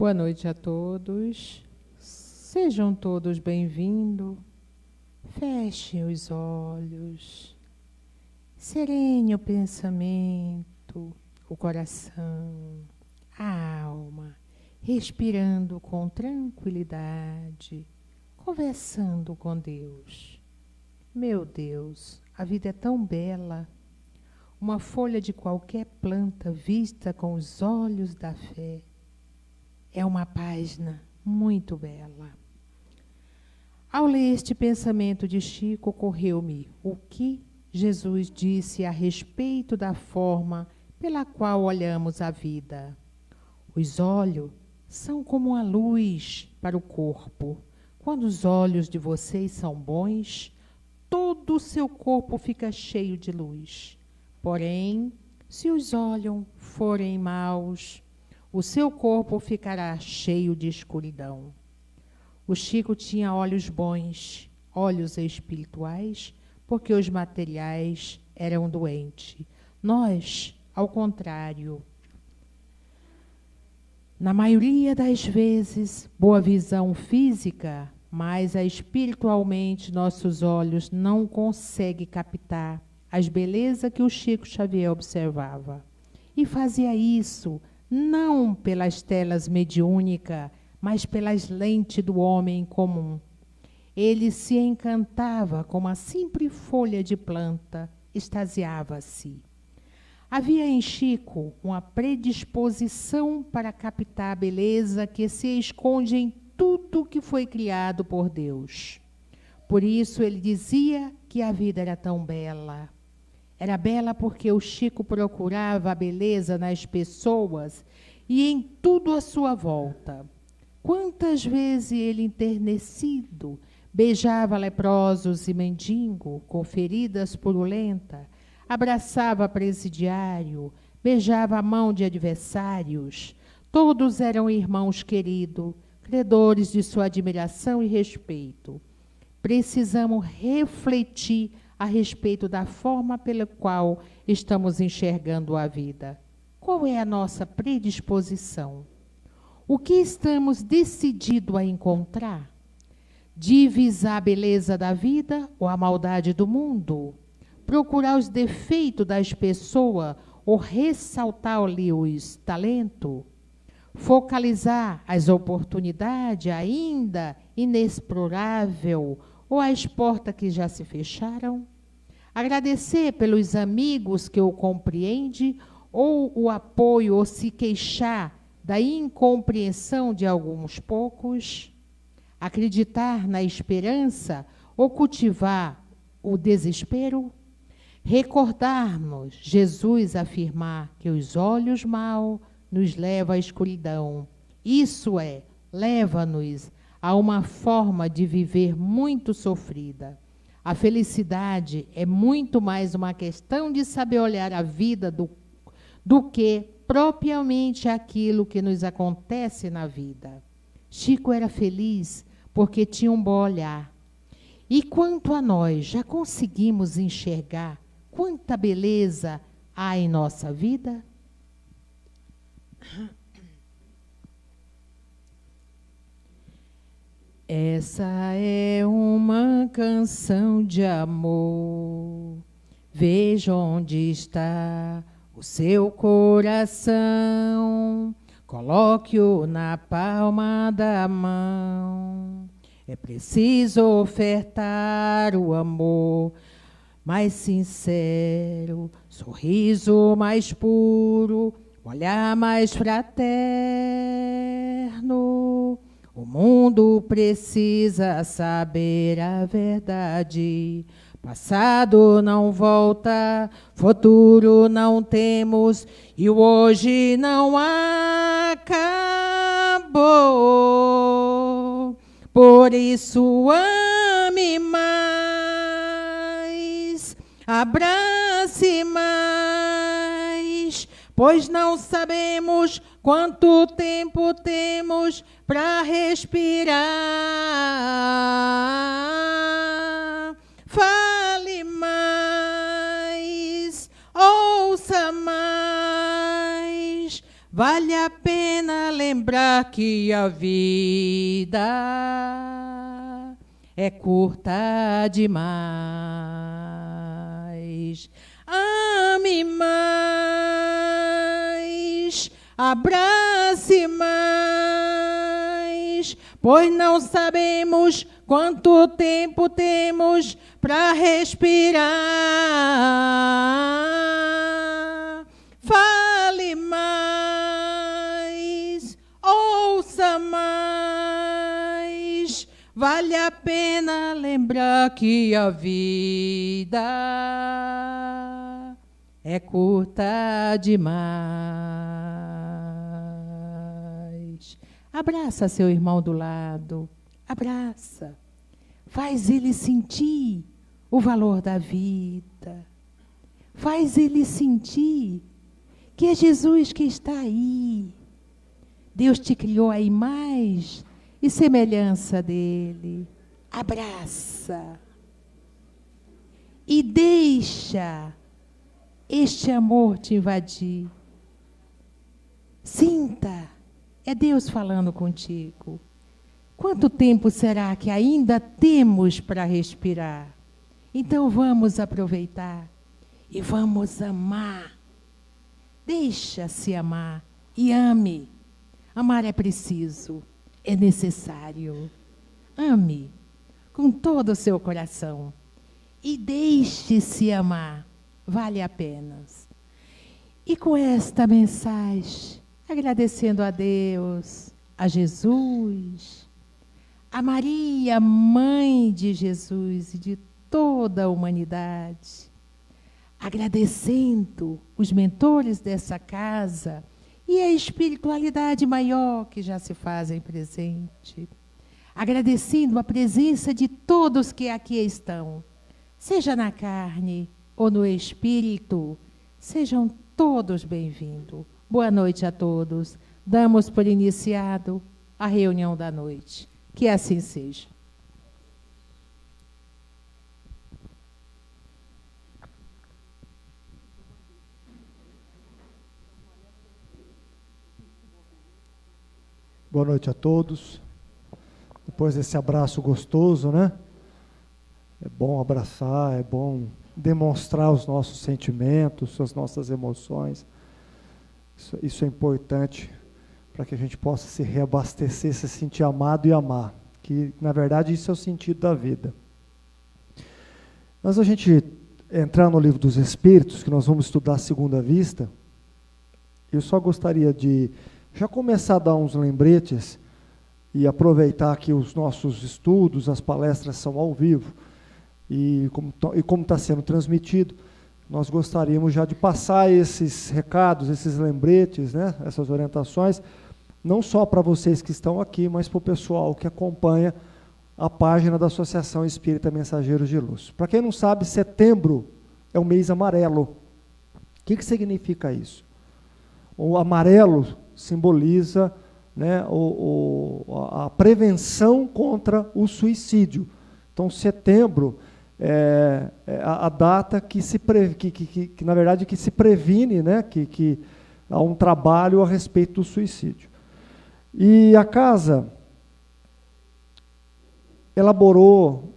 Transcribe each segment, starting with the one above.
Boa noite a todos. Sejam todos bem-vindos. Fechem os olhos. Serene o pensamento, o coração, a alma, respirando com tranquilidade, conversando com Deus. Meu Deus, a vida é tão bela. Uma folha de qualquer planta vista com os olhos da fé é uma página muito bela. Ao ler este pensamento de Chico, ocorreu-me o que Jesus disse a respeito da forma pela qual olhamos a vida. Os olhos são como a luz para o corpo. Quando os olhos de vocês são bons, todo o seu corpo fica cheio de luz. Porém, se os olhos forem maus, o seu corpo ficará cheio de escuridão. O Chico tinha olhos bons, olhos espirituais, porque os materiais eram doentes. Nós, ao contrário. Na maioria das vezes, boa visão física, mas espiritualmente nossos olhos não conseguem captar as belezas que o Chico Xavier observava. E fazia isso não pelas telas mediúnicas, mas pelas lentes do homem comum. Ele se encantava com uma simples folha de planta, extasiava-se. Havia em Chico uma predisposição para captar a beleza que se esconde em tudo que foi criado por Deus. Por isso ele dizia que a vida era tão bela. Era bela porque o Chico procurava a beleza nas pessoas e em tudo à sua volta. Quantas vezes ele, enternecido, beijava leprosos e mendigos com feridas purulentas, abraçava presidiário, beijava a mão de adversários. Todos eram irmãos queridos, credores de sua admiração e respeito. Precisamos refletir a respeito da forma pela qual estamos enxergando a vida. Qual é a nossa predisposição? O que estamos decididos a encontrar? Divisar a beleza da vida ou a maldade do mundo? Procurar os defeitos das pessoas ou ressaltar-lhe os talentos? Focalizar as oportunidades ainda inexploráveis ou as portas que já se fecharam? Agradecer pelos amigos que o compreendem ou o apoio ou se queixar da incompreensão de alguns poucos? Acreditar na esperança ou cultivar o desespero? Recordarmos Jesus afirmar que os olhos maus nos levam à escuridão. Isso é, leva-nos a uma forma de viver muito sofrida. A felicidade é muito mais uma questão de saber olhar a vida do que propriamente aquilo que nos acontece na vida. Chico era feliz porque tinha um bom olhar. E quanto a nós, já conseguimos enxergar quanta beleza há em nossa vida? Essa é uma canção de amor. Veja onde está o seu coração. Coloque-o na palma da mão. É preciso ofertar o amor mais sincero, sorriso mais puro, olhar mais fraterno. O mundo precisa saber a verdade. Passado não volta, futuro não temos e o hoje não acabou. Por isso ame mais, abrace mais, pois não sabemos quanto tempo temos para respirar. Fale mais, ouça mais, vale a pena pena lembrar que a vida é curta demais. Ame mais, abrace mais, pois não sabemos quanto tempo temos para respirar. Fale mais, ouça mais, vale a pena lembrar que a vida é curta demais. Abraça seu irmão do lado, abraça. Faz ele sentir o valor da vida. Faz ele sentir que é Jesus que está aí. Deus te criou a imagem e semelhança dele. Abraça. E deixa este amor te invadir. Sinta, é Deus falando contigo. Quanto tempo será que ainda temos para respirar? Então vamos aproveitar e vamos amar. Deixa-se amar e ame. Amar é preciso, é necessário. Ame com todo o seu coração e deixe-se amar. Vale a pena. E com esta mensagem, agradecendo a Deus, a Jesus, a Maria, mãe de Jesus e de toda a humanidade, agradecendo os mentores dessa casa e a espiritualidade maior que já se fazem presente, agradecendo a presença de todos que aqui estão, seja na carne ou no espírito, sejam todos bem-vindos. Boa noite a todos. Damos por iniciado a reunião da noite. Que assim seja. Boa noite a todos. Depois desse abraço gostoso, né? É bom abraçar, é bom demonstrar os nossos sentimentos, as nossas emoções. Isso é importante para que a gente possa se reabastecer, se sentir amado e amar. Que, na verdade, isso é o sentido da vida. Mas a gente entrar no Livro dos Espíritos, que nós vamos estudar a segunda vista, eu só gostaria de já começar a dar uns lembretes e aproveitar que os nossos estudos, as palestras são ao vivo, e como está sendo transmitido, nós gostaríamos já de passar esses recados, esses lembretes, né, essas orientações, não só para vocês que estão aqui, mas para o pessoal que acompanha a página da Associação Espírita Mensageiros de Luz. Para quem não sabe, setembro é o mês amarelo. O que significa isso? O amarelo simboliza, né, a prevenção contra o suicídio. Então, setembro é a data que na verdade, que se previne, né, que há um trabalho a respeito do suicídio. E a casa elaborou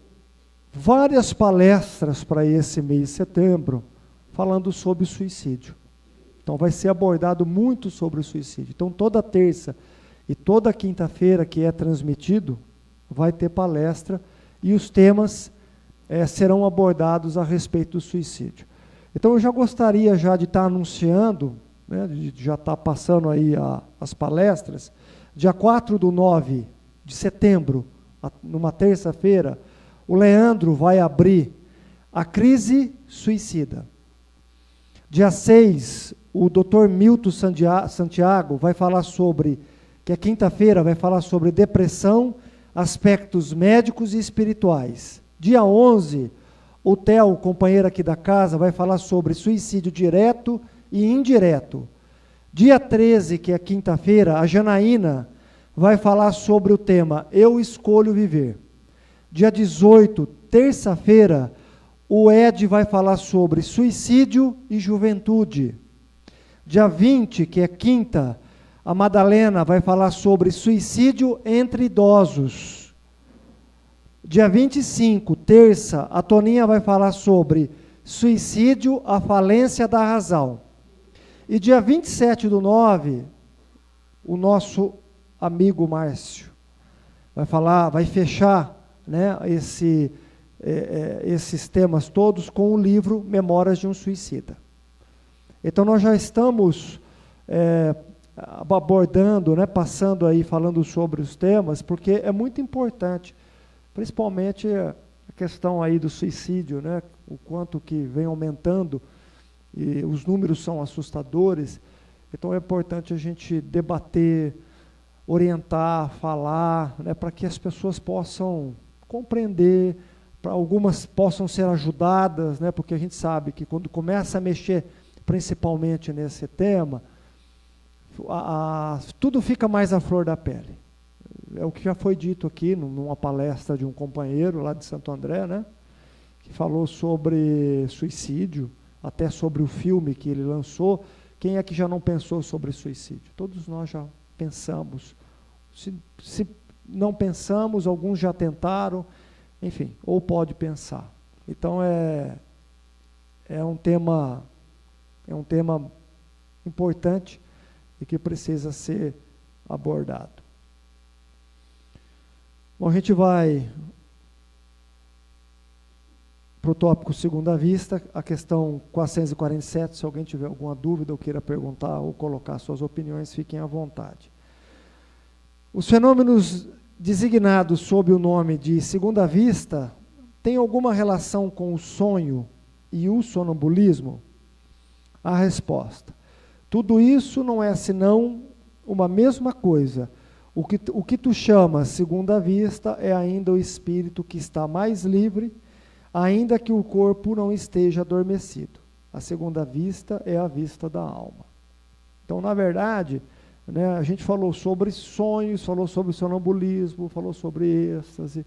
várias palestras para esse mês de setembro, falando sobre suicídio. Então, vai ser abordado muito sobre o suicídio. Então, toda terça e toda quinta-feira que é transmitido, vai ter palestra e os temas serão abordados a respeito do suicídio. Então, eu já gostaria de estar anunciando, né, de já estar passando aí as palestras. Dia 4/9 de setembro, numa terça-feira, o Leandro vai abrir a crise suicida. Dia 6, o Dr. Milton Santiago vai falar sobre, que é quinta-feira, vai falar sobre depressão, aspectos médicos e espirituais. Dia 11, o Theo, companheiro aqui da casa, vai falar sobre suicídio direto e indireto. Dia 13, que é quinta-feira, a Janaína vai falar sobre o tema Eu Escolho Viver. Dia 18, terça-feira, o Ed vai falar sobre suicídio e juventude. Dia 20, que é quinta, A Madalena vai falar sobre suicídio entre idosos. Dia 25, terça, a Toninha vai falar sobre suicídio, a falência da razão. E dia 27/9, o nosso amigo Márcio vai falar, vai fechar, né, esses temas todos com o livro Memórias de um Suicida. Então nós já estamos abordando, né, passando aí, falando sobre os temas, porque é muito importante, principalmente a questão aí do suicídio, né, o quanto que vem aumentando, e os números são assustadores. Então é importante a gente debater, orientar, falar, né, para que as pessoas possam compreender, para algumas possam ser ajudadas, né, porque a gente sabe que quando começa a mexer principalmente nesse tema, tudo fica mais à flor da pele. É o que já foi dito aqui numa palestra de um companheiro lá de Santo André, né, que falou sobre suicídio, até sobre o filme que ele lançou. Quem é que já não pensou sobre suicídio? Todos nós já pensamos. Se não pensamos, alguns já tentaram, enfim, ou pode pensar. Então é um tema importante e que precisa ser abordado. Bom, a gente vai para o tópico segunda vista, a questão 447, se alguém tiver alguma dúvida ou queira perguntar ou colocar suas opiniões, fiquem à vontade. Os fenômenos designados sob o nome de segunda vista têm alguma relação com o sonho e o sonambulismo? A resposta: tudo isso não é senão uma mesma coisa. O que tu chamas segunda vista é ainda o espírito que está mais livre, ainda que o corpo não esteja adormecido. A segunda vista é a vista da alma. Então, na verdade, né, a gente falou sobre sonhos, falou sobre sonambulismo, falou sobre êxtase,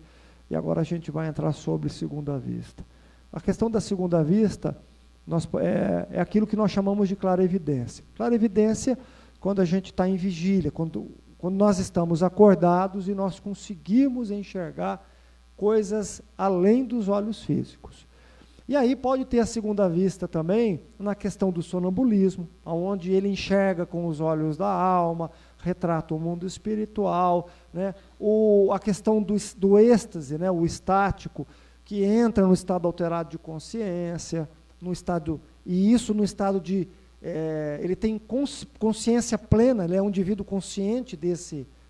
e agora a gente vai entrar sobre segunda vista. A questão da segunda vista é aquilo que nós chamamos de clarevidência. Clarevidência, quando a gente está em vigília, quando nós estamos acordados e nós conseguimos enxergar coisas além dos olhos físicos. E aí pode ter a segunda vista também na questão do sonambulismo, onde ele enxerga com os olhos da alma, retrata o mundo espiritual, né? A questão do êxtase, né? O estático, que entra no estado alterado de consciência, e isso no estado de... ele tem consciência plena, ele é um indivíduo consciente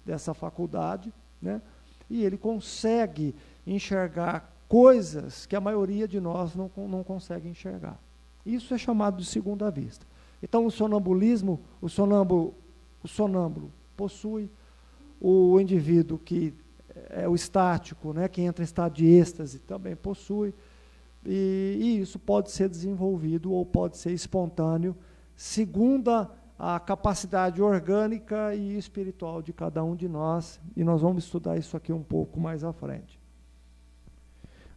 dessa faculdade, né? E ele consegue enxergar coisas que a maioria de nós não consegue enxergar. Isso é chamado de segunda vista. Então, o sonambulismo, o sonâmbulo possui, o indivíduo que é o estático, né, que entra em estado de êxtase, também possui, e isso pode ser desenvolvido ou pode ser espontâneo, segundo a capacidade orgânica e espiritual de cada um de nós, e nós vamos estudar isso aqui um pouco mais à frente.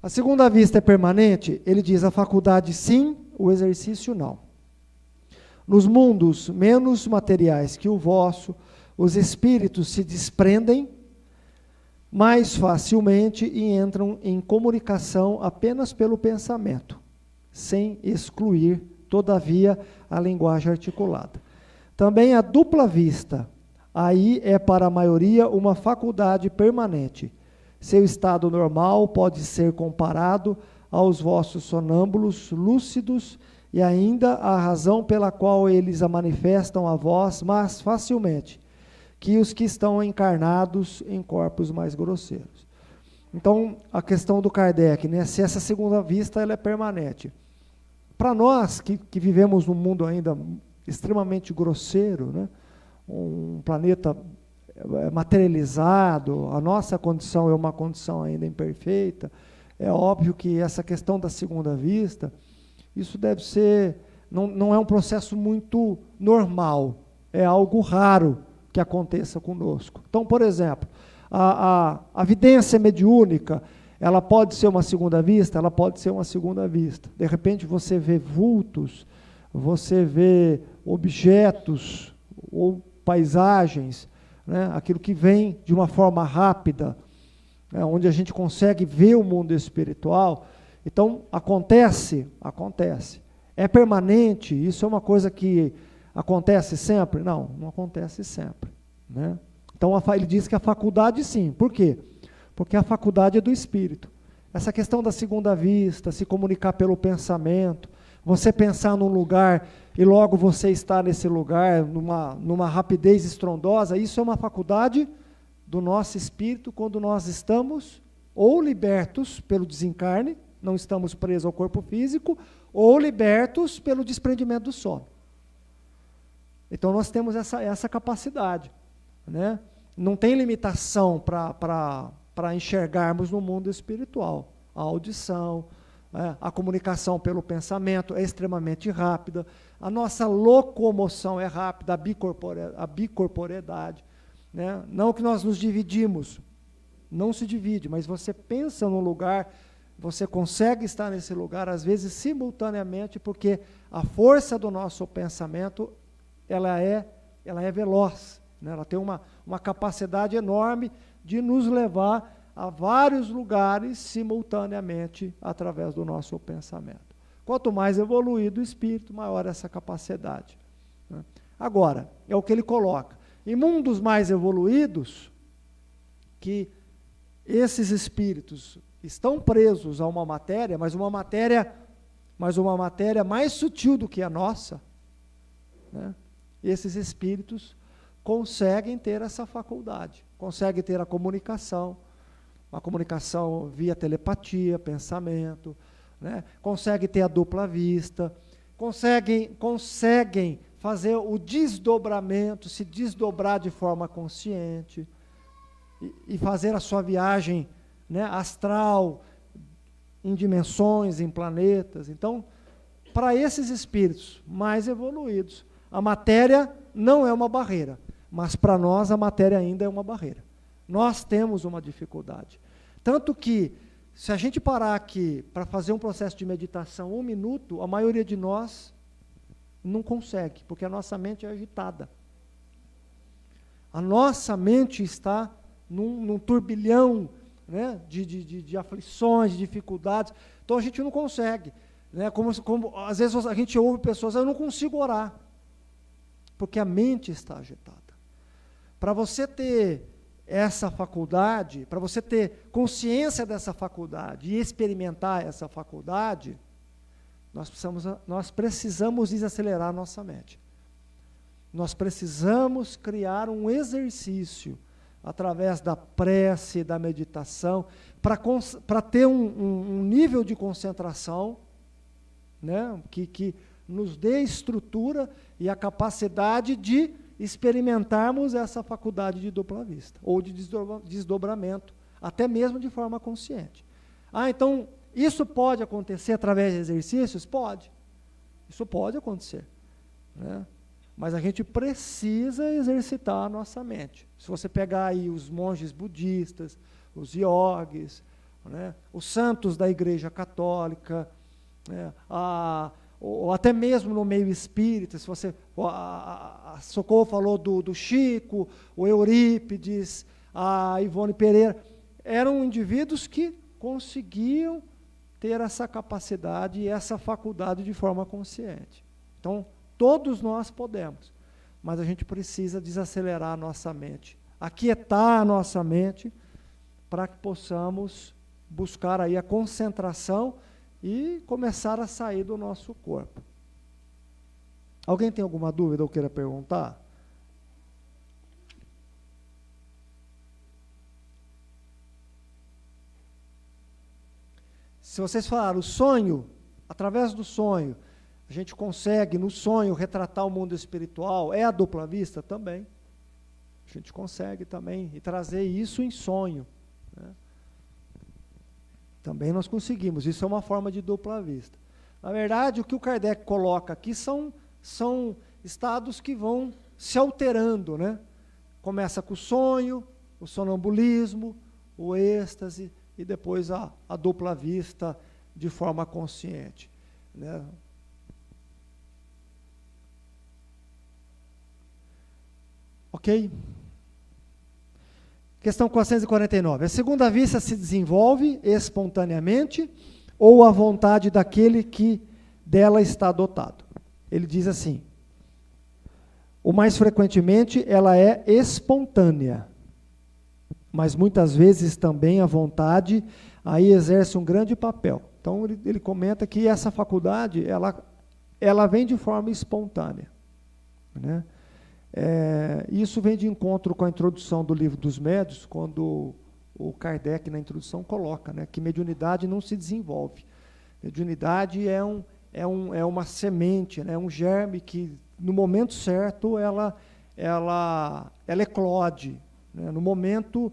A segunda vista é permanente? Ele diz: a faculdade sim, o exercício não. Nos mundos menos materiais que o vosso, os espíritos se desprendem mais facilmente e entram em comunicação apenas pelo pensamento, sem excluir, todavia, a linguagem articulada. Também a dupla vista, aí é para a maioria uma faculdade permanente. Seu estado normal pode ser comparado aos vossos sonâmbulos lúcidos e ainda a razão pela qual eles a manifestam a vós mais facilmente que os que estão encarnados em corpos mais grosseiros. Então, a questão do Kardec, né, se essa segunda vista ela é permanente. Para nós que vivemos num mundo ainda extremamente grosseiro, né, um planeta materializado, a nossa condição é uma condição ainda imperfeita, é óbvio que essa questão da segunda vista, isso deve ser, não é um processo muito normal, é algo raro que aconteça conosco. Então, por exemplo, a vidência mediúnica, ela pode ser uma segunda vista? Ela pode ser uma segunda vista. De repente você vê vultos, você vê objetos, ou paisagens, né? Aquilo que vem de uma forma rápida, né? Onde a gente consegue ver o mundo espiritual. Então, acontece. É permanente? Isso é uma coisa que acontece sempre? Não, não acontece sempre, né? Então, ele diz que a faculdade sim. Por quê? Porque a faculdade é do espírito. Essa questão da segunda vista, se comunicar pelo pensamento, você pensar num lugar e logo você estar nesse lugar, numa rapidez estrondosa, isso é uma faculdade do nosso espírito quando nós estamos ou libertos pelo desencarne, não estamos presos ao corpo físico, ou libertos pelo desprendimento do sono. Então nós temos essa capacidade, né? Não tem limitação para enxergarmos no mundo espiritual. A audição, a comunicação pelo pensamento é extremamente rápida, a nossa locomoção é rápida, a bicorporeidade, né? Não que nós nos dividimos, não se divide, mas você pensa num lugar, você consegue estar nesse lugar, às vezes simultaneamente, porque a força do nosso pensamento, ela é veloz, né? Ela tem uma capacidade enorme de nos levar a vários lugares simultaneamente através do nosso pensamento. Quanto mais evoluído o espírito, maior essa capacidade, né? Agora, é o que ele coloca. Em mundos mais evoluídos, que esses espíritos estão presos a uma matéria, mas uma matéria mais sutil do que a nossa, né? Esses espíritos conseguem ter essa faculdade, conseguem ter a comunicação, uma comunicação via telepatia, pensamento, né? Conseguem ter a dupla vista, conseguem fazer o desdobramento, se desdobrar de forma consciente e fazer a sua viagem, né, astral, em dimensões, em planetas. Então, para esses espíritos mais evoluídos, a matéria não é uma barreira, mas para nós a matéria ainda é uma barreira. Nós temos uma dificuldade. Tanto que, se a gente parar aqui para fazer um processo de meditação 1 minuto, a maioria de nós não consegue, porque a nossa mente é agitada. A nossa mente está num turbilhão, né, de aflições, de dificuldades. Então a gente não consegue, né? Como às vezes a gente ouve pessoas, eu não consigo orar, porque a mente está agitada. Para você ter essa faculdade, para você ter consciência dessa faculdade e experimentar essa faculdade, nós precisamos desacelerar a nossa mente. Nós precisamos criar um exercício através da prece, da meditação, para ter um nível de concentração, né, que nos dê estrutura e a capacidade de experimentarmos essa faculdade de dupla vista, ou de desdobramento, até mesmo de forma consciente. Então, isso pode acontecer através de exercícios? Pode. Isso pode acontecer, né? Mas a gente precisa exercitar a nossa mente. Se você pegar aí os monges budistas, os yogis, né, os santos da Igreja Católica, né, ou até mesmo no meio espírita, se você, a Socorro falou do Chico, o Eurípides, a Ivone Pereira, eram indivíduos que conseguiam ter essa capacidade e essa faculdade de forma consciente. Então, todos nós podemos, mas a gente precisa desacelerar a nossa mente, aquietar a nossa mente, para que possamos buscar aí a concentração e começar a sair do nosso corpo. Alguém tem alguma dúvida ou queira perguntar? Se vocês falaram o sonho, através do sonho, a gente consegue, no sonho, retratar o mundo espiritual, é a dupla vista? Também. A gente consegue também, e trazer isso em sonho, né? Também nós conseguimos, isso é uma forma de dupla vista. Na verdade, o que o Kardec coloca aqui são estados que vão se alterando, né? Começa com o sonho, o sonambulismo, o êxtase, e depois a dupla vista de forma consciente, né? . Ok? Questão 449. A segunda vista se desenvolve espontaneamente ou à vontade daquele que dela está dotado? Ele diz assim: o mais frequentemente ela é espontânea, mas muitas vezes também a vontade aí exerce um grande papel. Então ele comenta que essa faculdade ela vem de forma espontânea, né? Isso vem de encontro com a introdução do Livro dos Médiuns, quando o Kardec, na introdução, coloca, né, que mediunidade não se desenvolve. Mediunidade é uma semente, né, um germe que, no momento certo, ela eclode, né, no momento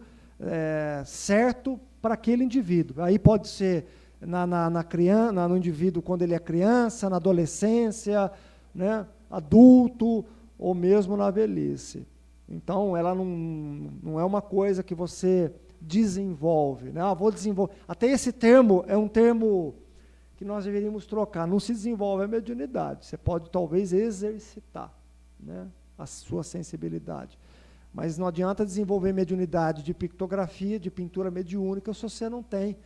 certo para aquele indivíduo. Aí pode ser no indivíduo quando ele é criança, na adolescência, né, adulto, ou mesmo na velhice. Então, ela não é uma coisa que você desenvolve, né? Vou desenvolver. Até esse termo é um termo que nós deveríamos trocar. Não se desenvolve a mediunidade. Você pode, talvez, exercitar, né, a sua sensibilidade. Mas não adianta desenvolver mediunidade de pictografia, de pintura mediúnica, se você não tem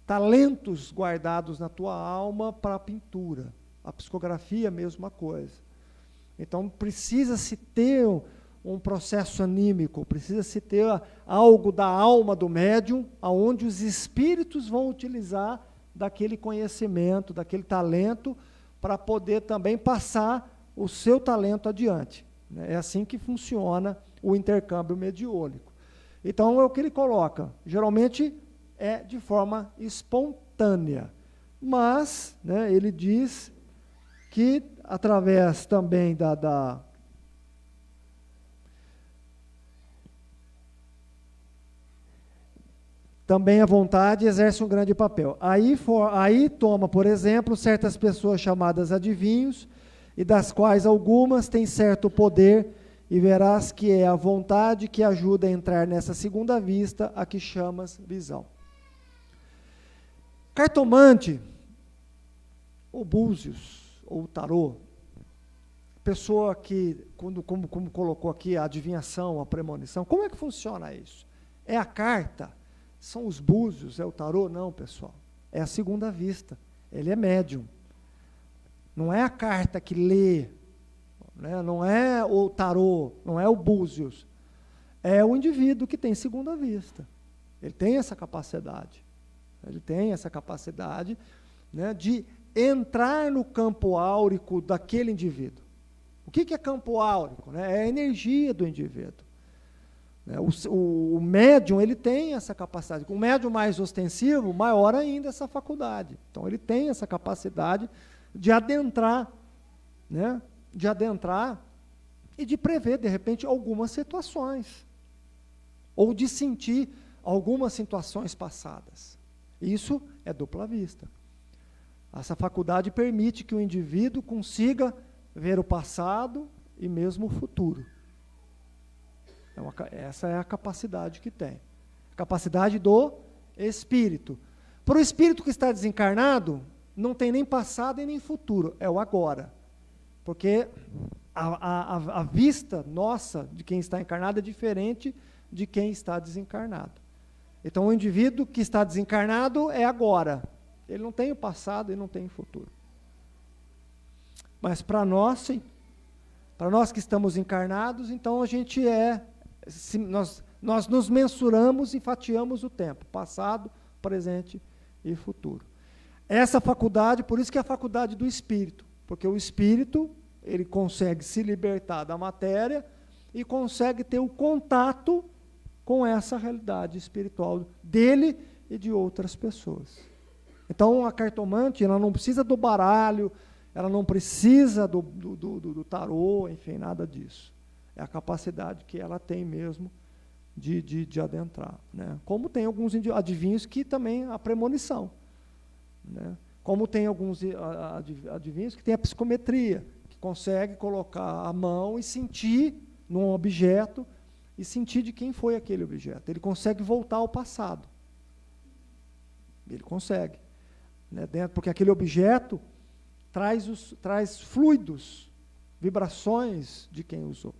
talentos guardados na tua alma para a pintura. A psicografia, a mesma coisa. Então, precisa-se ter um processo anímico, precisa-se ter algo da alma do médium, aonde os espíritos vão utilizar daquele conhecimento, daquele talento, para poder também passar o seu talento adiante. É assim que funciona o intercâmbio mediúnico. Então, é o que ele coloca. Geralmente, é de forma espontânea. Mas, né, ele diz que, através também também a vontade exerce um grande papel. Aí toma, por exemplo, certas pessoas chamadas adivinhos, e das quais algumas têm certo poder, e verás que é a vontade que ajuda a entrar nessa segunda vista, a que chamas visão. Cartomante, ou búzios, ou tarô, pessoa que, como colocou aqui, a adivinhação, a premonição, como é que funciona isso? É a carta? São os búzios? É o tarô? Não, pessoal. É a segunda vista. Ele é médium. Não é a carta que lê, né? Não é o tarô, não é o búzios. É o indivíduo que tem segunda vista. Ele tem essa capacidade. Ele tem essa capacidade, né, de entrar no campo áurico daquele indivíduo. O que é campo áurico? Né? É a energia do indivíduo. O médium, ele tem essa capacidade. Com o médium mais ostensivo, maior ainda essa faculdade. Então, ele tem essa capacidade de adentrar, né? De adentrar e de prever, de repente, algumas situações. Ou de sentir algumas situações passadas. Isso é dupla vista. Essa faculdade permite que o indivíduo consiga ver o passado e mesmo o futuro. Essa é a capacidade que tem. A capacidade do espírito. Para o espírito que está desencarnado, não tem nem passado e nem futuro, é o agora. Porque a vista nossa de quem está encarnado é diferente de quem está desencarnado. Então, o indivíduo que está desencarnado é agora. Ele não tem o passado e não tem o futuro. Mas para nós, sim. Para nós que estamos encarnados, então a gente nós nos mensuramos e fatiamos o tempo, passado, presente e futuro. Essa faculdade, por isso que é a faculdade do espírito, porque o espírito, ele consegue se libertar da matéria e consegue ter o contato com essa realidade espiritual dele e de outras pessoas. Então, a cartomante, ela não precisa do baralho, ela não precisa do tarô, enfim, nada disso. É a capacidade que ela tem mesmo de adentrar. Né? Como tem alguns adivinhos que também a premonição. Né? Como tem alguns adivinhos que tem a psicometria, que consegue colocar a mão e sentir num objeto e sentir de quem foi aquele objeto. Ele consegue voltar ao passado. Ele consegue. Né? Porque aquele objeto traz fluidos, vibrações de quem usou.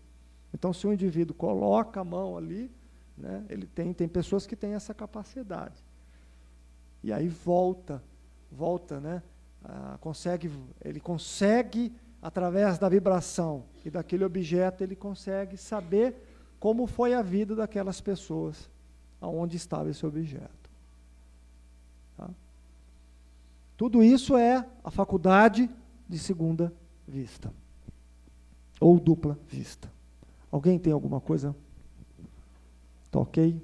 Então, se o indivíduo coloca a mão ali, né, ele tem pessoas que têm essa capacidade. E aí volta, né, ele consegue, através da vibração e daquele objeto, ele consegue saber como foi a vida daquelas pessoas, aonde estava esse objeto. Tá? Tudo isso é a faculdade de segunda vista, ou dupla vista. Alguém tem alguma coisa? Tá ok?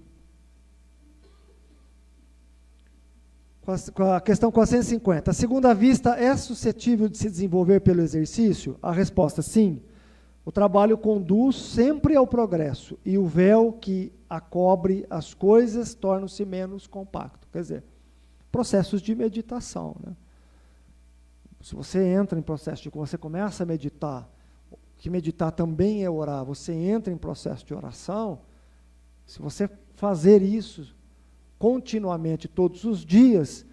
Com a questão 450. A segunda vista é suscetível de se desenvolver pelo exercício? A resposta, sim. O trabalho conduz sempre ao progresso, e o véu que acobre as coisas torna-se menos compacto. Quer dizer, processos de meditação, né? Se você entra em processo de que você começa a meditar, que meditar também é orar, você entra em processo de oração, se você fazer isso continuamente, todos os dias,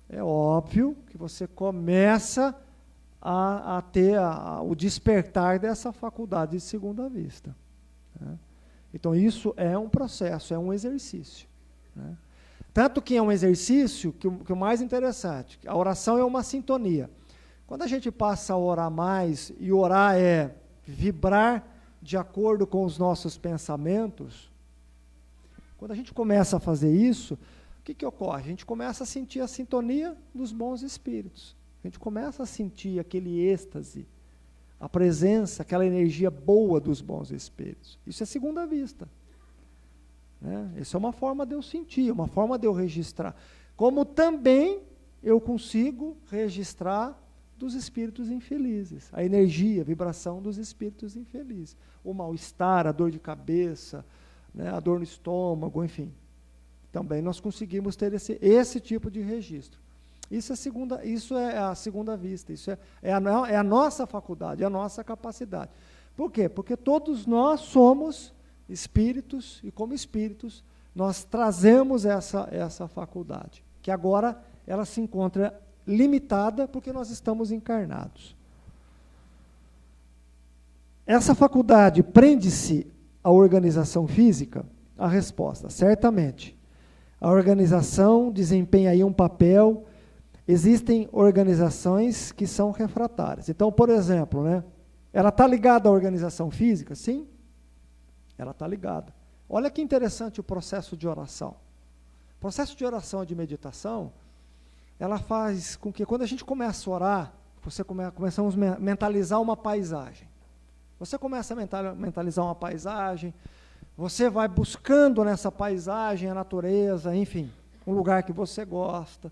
é óbvio que você começa a ter o despertar dessa faculdade de segunda vista. Né? Então, isso é um processo, é um exercício. Né? Tanto que é um exercício que o mais interessante, a oração é uma sintonia. Quando a gente passa a orar mais, e orar é vibrar de acordo com os nossos pensamentos, quando a gente começa a fazer isso, o que ocorre? A gente começa a sentir a sintonia dos bons espíritos. A gente começa a sentir aquele êxtase, a presença, aquela energia boa dos bons espíritos. Isso é segunda vista. Né? Isso é uma forma de eu sentir, uma forma de eu registrar. Como também eu consigo registrar dos espíritos infelizes, a energia, a vibração dos espíritos infelizes. O mal-estar, a dor de cabeça, né, a dor no estômago, enfim. Também nós conseguimos ter esse tipo de registro. Isso é a segunda vista, isso é a nossa faculdade, é a nossa capacidade. Por quê? Porque todos nós somos espíritos, e como espíritos, nós trazemos essa faculdade, que agora ela se encontra limitada porque nós estamos encarnados. Essa faculdade prende-se à organização física? A resposta, certamente. A organização desempenha aí um papel. Existem organizações que são refratárias. Então, por exemplo, né, ela está ligada à organização física? Sim, ela está ligada. Olha que interessante o processo de oração. O processo de oração e de meditação, ela faz com que, quando a gente começa a orar, começamos a mentalizar uma paisagem. Você começa a mentalizar uma paisagem, você vai buscando nessa paisagem a natureza, enfim, um lugar que você gosta.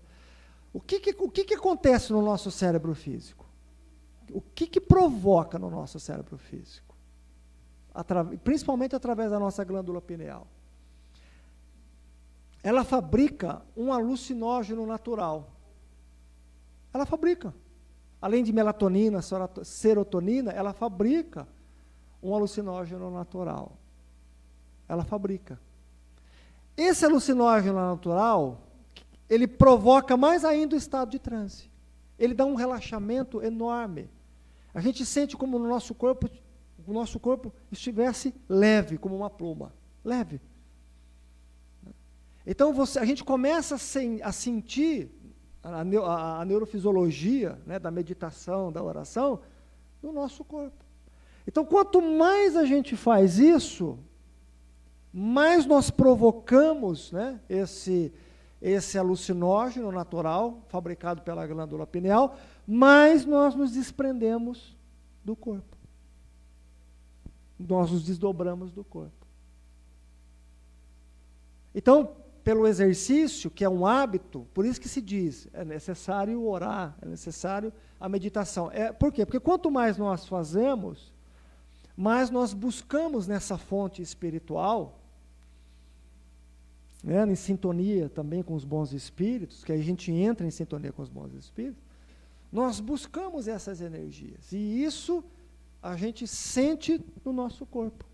O que acontece no nosso cérebro físico? O que provoca no nosso cérebro físico? Principalmente através da nossa glândula pineal. Ela fabrica um alucinógeno natural. Ela fabrica. Além de melatonina, serotonina, ela fabrica um alucinógeno natural. Ela fabrica. Esse alucinógeno natural, ele provoca mais ainda o estado de transe. Ele dá um relaxamento enorme. A gente sente como o nosso corpo estivesse leve, como uma pluma. Leve. Então, a gente começa a sentir a neurofisiologia, né, da meditação, da oração, no nosso corpo. Então, quanto mais a gente faz isso, mais nós provocamos, né, esse alucinógeno natural, fabricado pela glândula pineal, mais nós nos desprendemos do corpo. Nós nos desdobramos do corpo. Então, pelo exercício, que é um hábito, por isso que se diz, é necessário orar, é necessário a meditação. Por quê? Porque quanto mais nós fazemos, mais nós buscamos nessa fonte espiritual, né, em sintonia também com os bons espíritos, que a gente entra em sintonia com os bons espíritos, nós buscamos essas energias. E isso a gente sente no nosso corpo.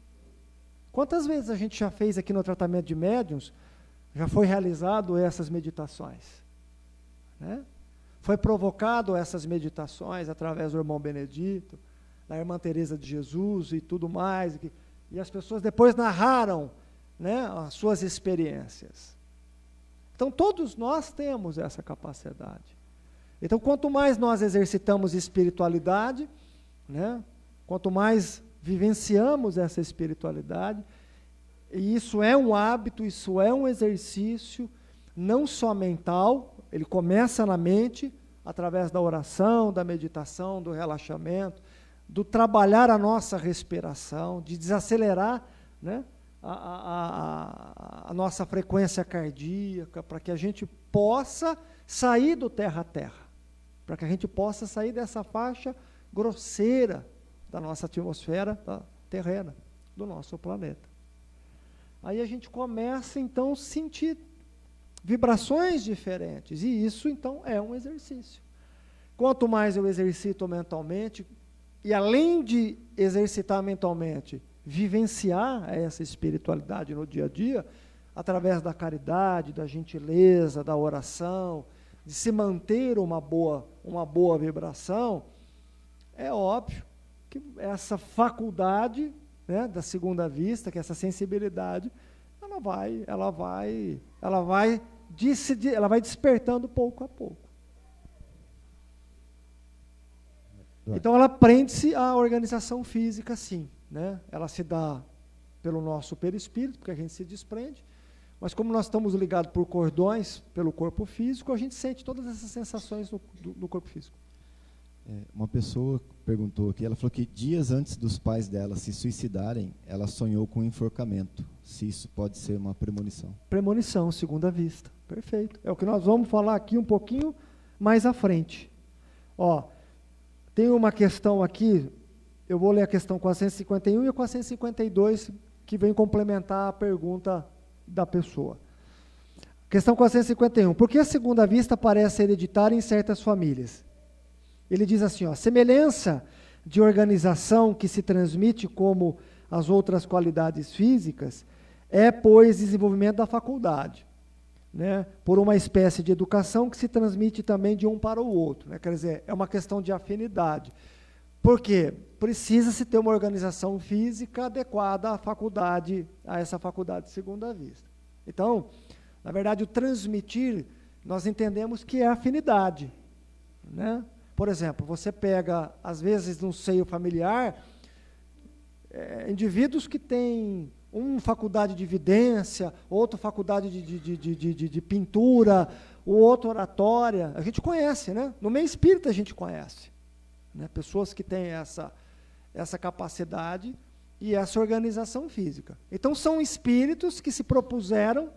Quantas vezes a gente já fez aqui no tratamento de médiuns, já foi realizado essas meditações? Né? Foi provocado essas meditações através do irmão Benedito, da irmã Teresa de Jesus e tudo mais. E as pessoas depois narraram, né, as suas experiências. Então, todos nós temos essa capacidade. Então, quanto mais nós exercitamos espiritualidade, né, quanto mais vivenciamos essa espiritualidade, e isso é um hábito, isso é um exercício, não só mental, ele começa na mente, através da oração, da meditação, do relaxamento, do trabalhar a nossa respiração, de desacelerar, né, a nossa frequência cardíaca, para que a gente possa sair do terra a terra, para que a gente possa sair dessa faixa grosseira da nossa atmosfera terrena, do nosso planeta. Aí a gente começa, então, a sentir vibrações diferentes, e isso, então, é um exercício. Quanto mais eu exercito mentalmente, e além de exercitar mentalmente, vivenciar essa espiritualidade no dia a dia, através da caridade, da gentileza, da oração, de se manter uma boa vibração, é óbvio que essa faculdade, né, da segunda vista, que é essa sensibilidade, ela vai despertando pouco a pouco. Então, ela prende-se à organização física, sim, né? Ela se dá pelo nosso perispírito, porque a gente se desprende, mas como nós estamos ligados por cordões pelo corpo físico, a gente sente todas essas sensações no corpo físico. Uma pessoa perguntou aqui, ela falou que dias antes dos pais dela se suicidarem, ela sonhou com um enforcamento, se isso pode ser uma premonição. Premonição, segunda vista, perfeito. É o que nós vamos falar aqui um pouquinho mais à frente. Ó, tem uma questão aqui, eu vou ler a questão 451 e a 452, que vem complementar a pergunta da pessoa. Questão 451. Por que a segunda vista parece hereditária em certas famílias? Ele diz assim, ó, semelhança de organização que se transmite como as outras qualidades físicas é, pois, desenvolvimento da faculdade, né, por uma espécie de educação que se transmite também de um para o outro, né, quer dizer, é uma questão de afinidade. Por quê? Precisa-se ter uma organização física adequada à faculdade, a essa faculdade de segunda vista. Então, na verdade, o transmitir, nós entendemos que é afinidade, né? Por exemplo, você pega, às vezes, no seio familiar, indivíduos que têm faculdade de vidência, outro faculdade de pintura, o outro oratória. A gente conhece, né? No meio espírita a gente conhece, né? Pessoas que têm essa capacidade e essa organização física. Então, são espíritos que se propuseram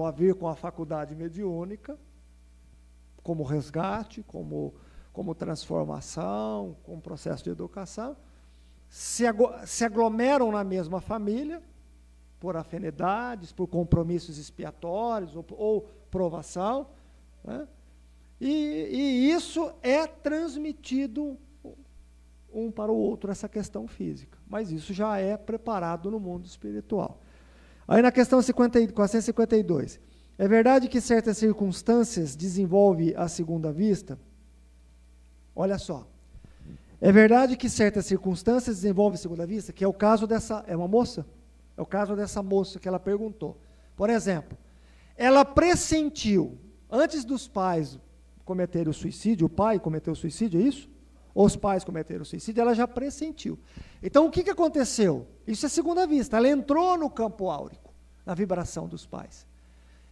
a vir com a faculdade mediúnica, como resgate, como transformação, como processo de educação, se aglomeram na mesma família, por afinidades, por compromissos expiatórios ou provação, né? E isso é transmitido um para o outro, essa questão física. Mas isso já é preparado no mundo espiritual. Aí na questão 452, é verdade que certas circunstâncias desenvolvem a segunda vista? Olha só. É verdade que certas circunstâncias desenvolvem a segunda vista? Que é o caso dessa... É uma moça? É o caso dessa moça que ela perguntou. Por exemplo, ela pressentiu, antes dos pais cometerem o suicídio, o pai cometeu o suicídio, é isso? Ou os pais cometeram o suicídio, ela já pressentiu. Então, o que aconteceu? Isso é segunda vista. Ela entrou no campo áurico, na vibração dos pais.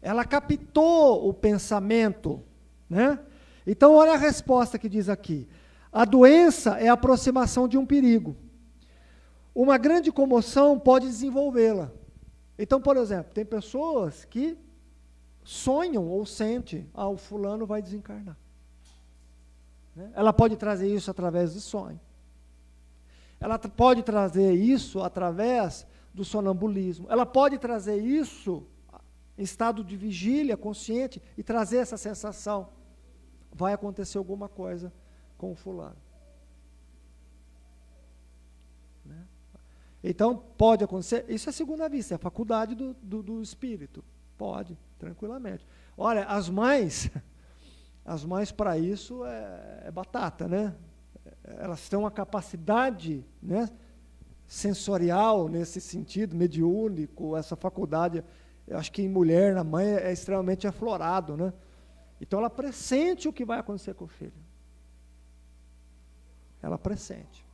Ela captou o pensamento, né? Então, olha a resposta que diz aqui. A doença é a aproximação de um perigo. Uma grande comoção pode desenvolvê-la. Então, por exemplo, tem pessoas que sonham ou sentem, o fulano vai desencarnar. Né? Ela pode trazer isso através de sonho. Ela pode trazer isso através do sonambulismo. Ela pode trazer isso em estado de vigília, consciente, e trazer essa sensação. Vai acontecer alguma coisa com o fulano. Né? Então, pode acontecer, isso é segunda vista, é a faculdade do espírito. Pode, tranquilamente. Olha, as mães para isso é batata, né? Elas têm uma capacidade, né, sensorial nesse sentido, mediúnico, essa faculdade, eu acho que em mulher, na mãe, é extremamente aflorado, né? Então ela pressente o que vai acontecer com o filho. Ela pressente.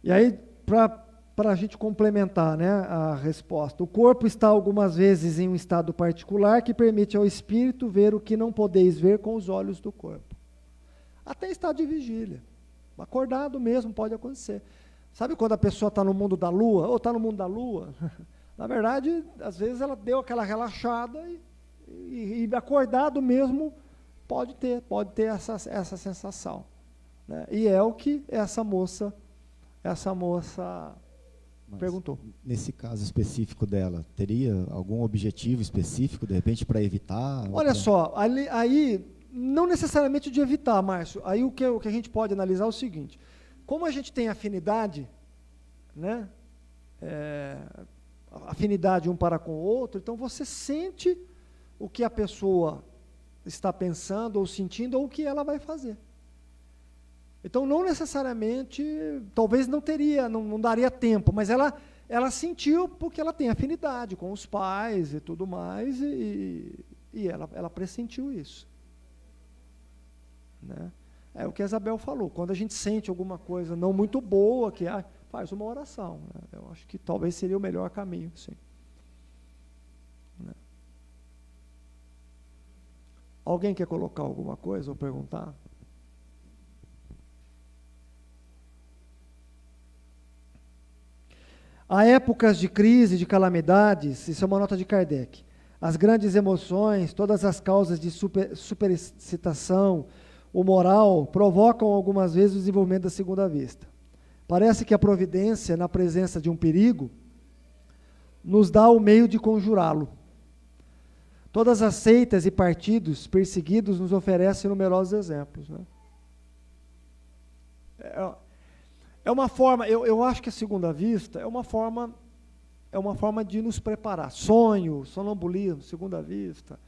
E aí, para a gente complementar, né, a resposta, o corpo está algumas vezes em um estado particular que permite ao espírito ver o que não podeis ver com os olhos do corpo. Até estado de vigília. Acordado mesmo pode acontecer. Sabe quando a pessoa está no mundo da lua, ou está no mundo da lua? Na verdade, às vezes ela deu aquela relaxada e acordado mesmo pode ter essa sensação, né? E é o que essa moça Mas, perguntou. Nesse caso específico dela, teria algum objetivo específico, de repente, para evitar? Olha só, aí não necessariamente de evitar, Márcio. Aí o que a gente pode analisar é o seguinte: como a gente tem afinidade, né? Afinidade um para com o outro, então você sente o que a pessoa está pensando ou sentindo ou o que ela vai fazer. Então, não necessariamente, talvez não daria tempo, mas ela sentiu porque ela tem afinidade com os pais e tudo mais, e ela pressentiu isso. Né? É o que a Isabel falou, quando a gente sente alguma coisa não muito boa, faz uma oração. Né? Eu acho que talvez seria o melhor caminho, sim. Né? Alguém quer colocar alguma coisa ou perguntar? Há épocas de crise, de calamidades, isso é uma nota de Kardec. As grandes emoções, todas as causas de superexcitação, o moral, provocam algumas vezes o desenvolvimento da segunda vista. Parece que a providência, na presença de um perigo, nos dá o meio de conjurá-lo. Todas as seitas e partidos perseguidos nos oferecem numerosos exemplos. Né? É uma forma, eu acho que a segunda vista é uma forma de nos preparar. Sonho, sonambulismo, segunda vista,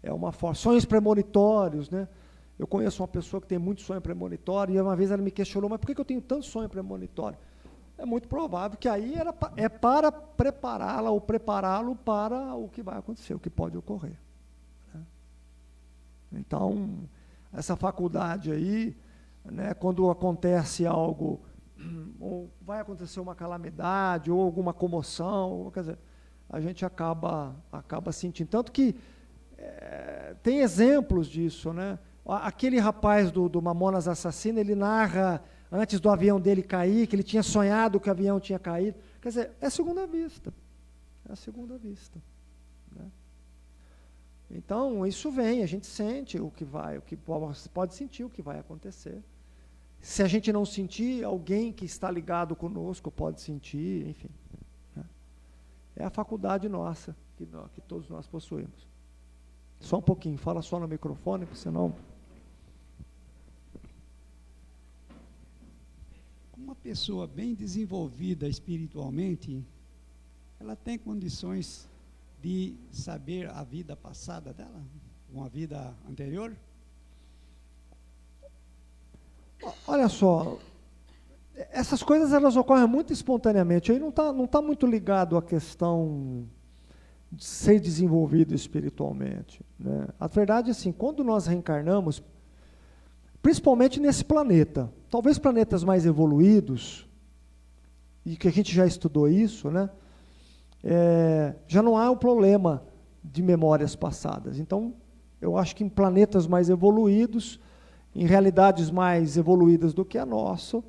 é uma forma. Sonhos premonitórios, né? Eu conheço uma pessoa que tem muito sonho premonitório, e uma vez ela me questionou, mas por que eu tenho tanto sonho premonitório? É muito provável que aí é para prepará-la ou prepará-lo para o que vai acontecer, o que pode ocorrer. Né? Então, essa faculdade aí, né, quando acontece algo, ou vai acontecer uma calamidade, ou alguma comoção, quer dizer, a gente acaba sentindo. Tanto que tem exemplos disso, né? Aquele rapaz do Mamonas Assassino, ele narra, antes do avião dele cair, que ele tinha sonhado que o avião tinha caído. Quer dizer, é a segunda vista. É a segunda vista. Né? Então, isso vem, a gente sente o que pode sentir o que vai acontecer. Se a gente não sentir, alguém que está ligado conosco pode sentir, enfim. Né? É a faculdade nossa, que todos nós possuímos. Só um pouquinho, fala só no microfone, porque senão... Uma pessoa bem desenvolvida espiritualmente, ela tem condições de saber a vida passada dela, uma vida anterior? Olha só, essas coisas elas ocorrem muito espontaneamente, aí não tá muito ligado à questão de ser desenvolvido espiritualmente. Né? A verdade é assim, quando nós reencarnamos, principalmente nesse planeta, talvez planetas mais evoluídos, e que a gente já estudou isso, né? Já não há o problema de memórias passadas. Então, eu acho que em planetas mais evoluídos, em realidades mais evoluídas do que a nossa,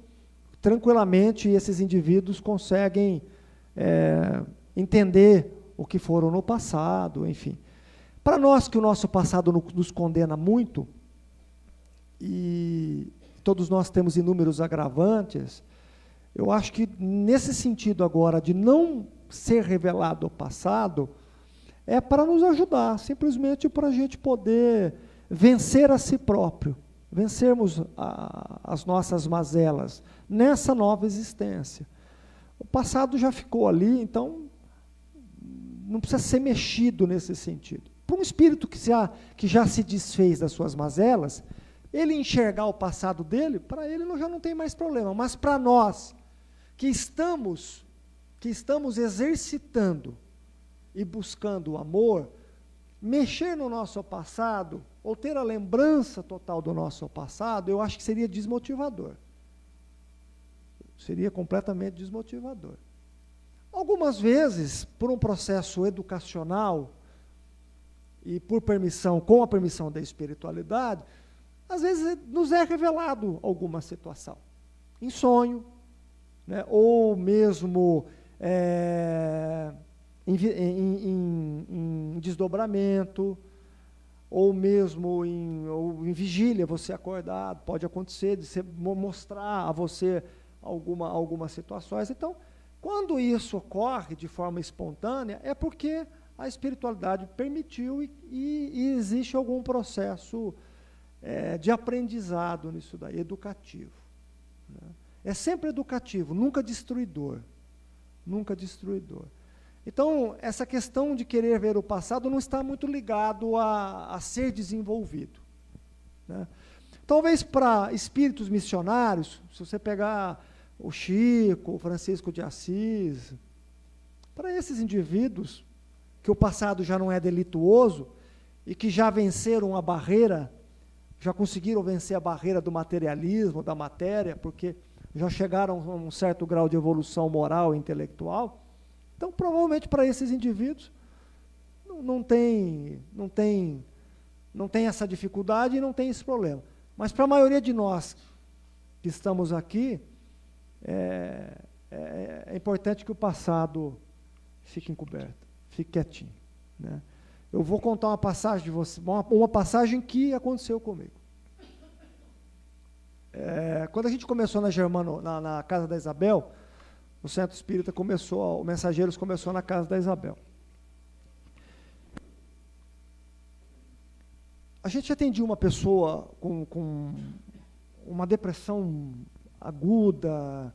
tranquilamente esses indivíduos conseguem entender o que foram no passado, enfim. Para nós que o nosso passado nos condena muito, e todos nós temos inúmeros agravantes, eu acho que nesse sentido agora de não ser revelado o passado, é para nos ajudar, simplesmente para a gente poder vencer a si próprio, vencermos as nossas mazelas nessa nova existência. O passado já ficou ali, então não precisa ser mexido nesse sentido. Para um espírito que já se desfez das suas mazelas, ele enxergar o passado dele, para ele já não tem mais problema. Mas para nós, que estamos exercitando e buscando o amor, mexer no nosso passado, ou ter a lembrança total do nosso passado, eu acho que seria desmotivador. Seria completamente desmotivador. Algumas vezes, por um processo educacional e com a permissão da espiritualidade, às vezes nos é revelado alguma situação, em sonho, né, ou mesmo em desdobramento, ou mesmo em vigília, você acordado, pode acontecer de mostrar a você algumas situações. Então, quando isso ocorre de forma espontânea, é porque a espiritualidade permitiu e existe algum processo de aprendizado nisso daí, educativo. Né? É sempre educativo, nunca destruidor. Nunca destruidor. Então, essa questão de querer ver o passado não está muito ligado a ser desenvolvido. Né? Talvez para espíritos missionários, se você pegar o Chico, o Francisco de Assis, para esses indivíduos que o passado já não é delituoso e que já venceram a barreira, já conseguiram vencer a barreira do materialismo, da matéria, porque já chegaram a um certo grau de evolução moral e intelectual. Então, provavelmente para esses indivíduos não tem essa dificuldade e não tem esse problema. Mas para a maioria de nós que estamos aqui, é importante que o passado fique encoberto, fique quietinho. Né? Eu vou contar uma passagem de você, uma passagem que aconteceu comigo. Quando a gente começou na casa da Isabel, o Centro Espírita o Mensageiros começou na casa da Isabel. A gente atendia uma pessoa com uma depressão aguda,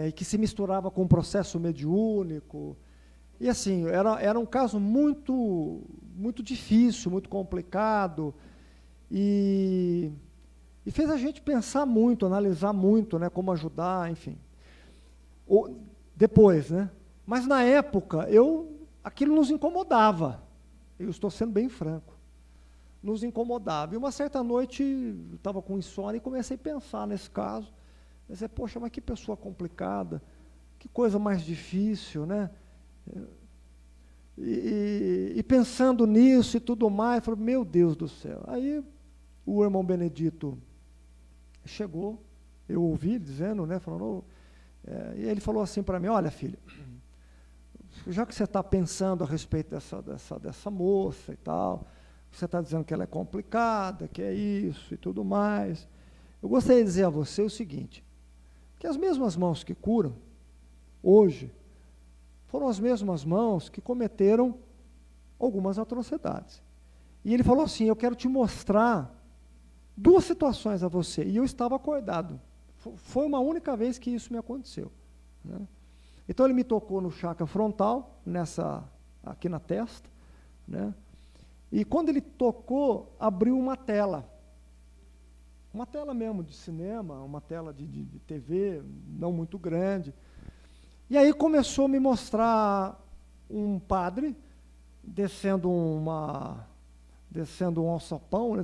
e que se misturava com um processo mediúnico. E assim, era um caso muito, muito difícil, muito complicado, e fez a gente pensar muito, analisar muito, né, como ajudar, enfim. Depois, né? Mas na época, aquilo nos incomodava. Eu estou sendo bem franco. Nos incomodava. E uma certa noite, eu estava com insônia e comecei a pensar nesse caso. Pensei, poxa, mas que pessoa complicada, que coisa mais difícil, né? E pensando nisso e tudo mais, falei, meu Deus do céu. Aí o irmão Benedito chegou, eu ouvi dizendo, né, falando, e ele falou assim para mim, olha, filho, já que você está pensando a respeito dessa moça e tal, você está dizendo que ela é complicada, que é isso e tudo mais, eu gostaria de dizer a você o seguinte, que as mesmas mãos que curam, hoje, foram as mesmas mãos que cometeram algumas atrocidades. E ele falou assim, eu quero te mostrar 2 situações a você, e eu estava acordado. Foi uma única vez que isso me aconteceu. Né? Então ele me tocou no chakra frontal, aqui na testa, né? E quando ele tocou, abriu uma tela mesmo de cinema, uma tela de TV, não muito grande. E aí começou a me mostrar um padre descendo um alçapão, né,